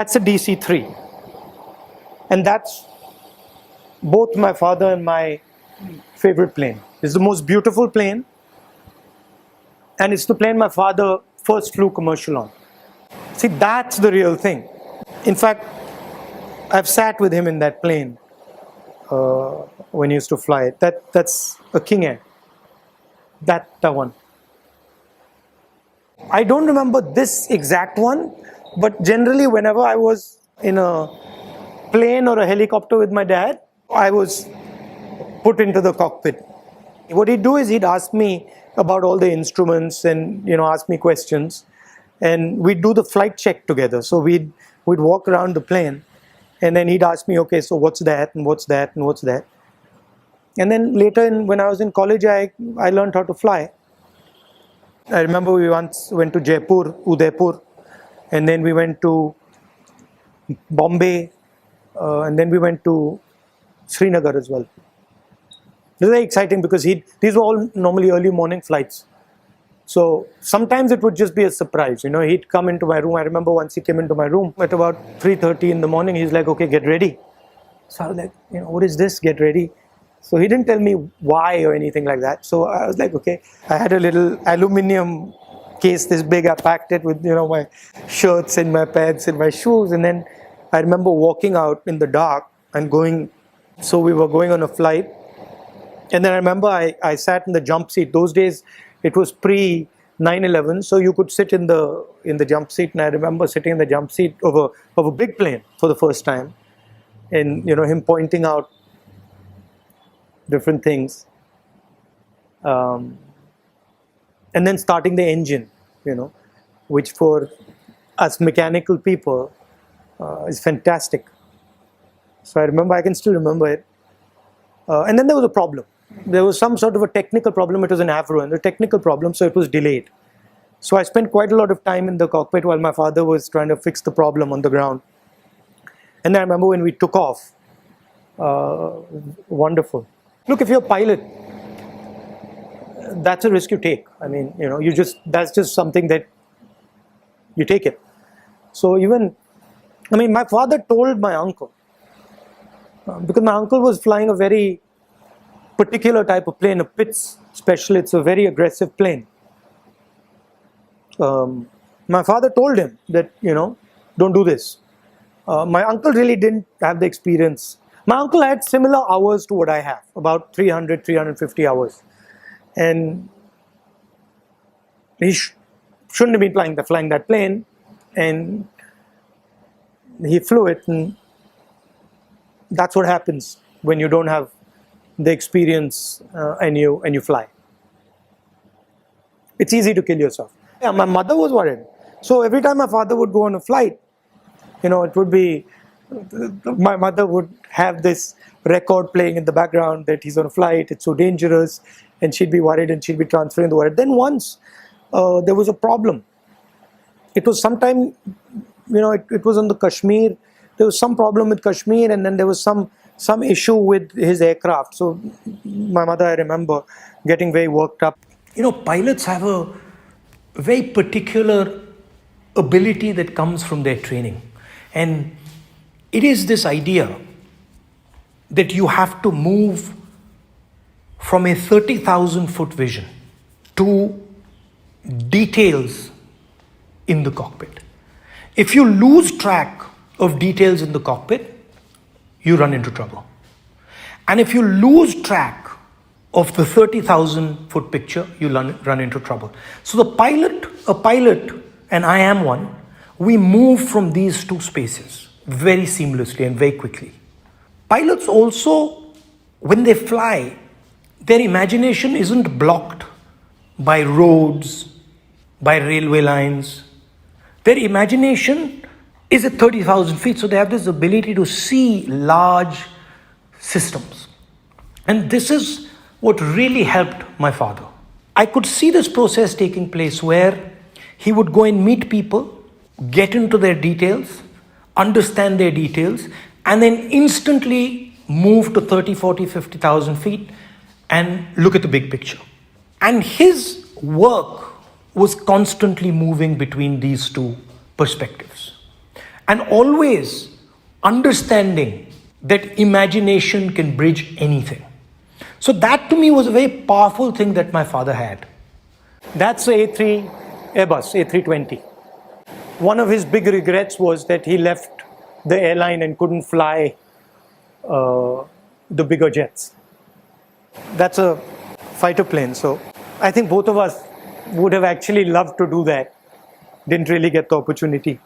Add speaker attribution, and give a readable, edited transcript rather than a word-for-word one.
Speaker 1: That's a DC-3. And that's both my father and my favorite plane. It's the most beautiful plane. And it's the plane my father first flew commercial on. See, that's the real thing. In fact, I've sat with him in that plane when he used to fly it. That's a King Air. That one. I don't remember this exact one, but generally whenever I was in a plane or a helicopter with my dad, I was put into the cockpit. What he'd do is he'd ask me about all the instruments and ask me questions, and we'd do the flight check together. So we'd walk around the plane, and then he'd ask me, okay, so what's that and what's that and what's that. And then later when I was in college, I learned how to fly. I remember we once went to Jaipur, Udaipur, and then we went to Bombay, and then we went to Srinagar as well. It was very exciting because these were all normally early morning flights. So sometimes it would just be a surprise. He'd come into my room. I remember once he came into my room at about 3:30 in the morning. He's like, okay, get ready. So I was like, what is this? Get ready. So he didn't tell me why or anything like that. So I was like, okay. I had a little aluminium case this big. I packed it with, my shirts and my pants and my shoes. And then I remember walking out in the dark and going. So we were going on a flight. And then I remember I sat in the jump seat. Those days, it was pre 9/11, so you could sit in the jump seat. And I remember sitting in the jump seat of a big plane for the first time, and him pointing out different things, and then starting the engine, which for us mechanical people is fantastic. So I can still remember it. And then there was a problem. There was some sort of a technical problem. It was an Avro, and a technical problem, so it was delayed. So I spent quite a lot of time in the cockpit while my father was trying to fix the problem on the ground. And then I remember when we took off. Wonderful. Look, if you're a pilot, that's a risk you take. I mean, that's just something that you take it. So my father told my uncle, because my uncle was flying a very particular type of plane, a Pitts Special. It's a very aggressive plane. My father told him that, don't do this. My uncle really didn't have the experience. My uncle had similar hours to what I have, about 300, 350 hours. And he shouldn't have been flying that plane. And he flew it, and that's what happens when you don't have the experience and you fly. It's easy to kill yourself. Yeah, my mother was worried. So every time my father would go on a flight, it would be, my mother would have this record playing in the background that he's on a flight, it's so dangerous, and she'd be worried and she'd be transferring the word. Then once there was a problem. It was sometime, it was on the Kashmir. There was some problem with Kashmir, and then there was some issue with his aircraft. So my mother, I remember, getting very worked up. Pilots have a very particular ability that comes from their training. And it is this idea that you have to move from a 30,000 foot vision to details in the cockpit. If you lose track of details in the cockpit, you run into trouble. And if you lose track of the 30,000 foot picture, you run into trouble. So a pilot, and I am one, we move from these two spaces very seamlessly and very quickly. Pilots also, when they fly, their imagination isn't blocked by roads, by railway lines. Their imagination is at 30,000 feet, so they have this ability to see large systems. And this is what really helped my father. I could see this process taking place where he would go and meet people, get into their details, understand their details, and then instantly move to 30, 40, 50,000 feet and look at the big picture. And his work was constantly moving between these two perspectives.
Speaker 2: and always understanding that imagination can bridge anything. So that to me was a very powerful thing that my father had.
Speaker 1: That's the A3 Airbus, A320. One of his big regrets was that he left the airline and couldn't fly the bigger jets. That's a fighter plane, so I think both of us would have actually loved to do that. Didn't really get the opportunity.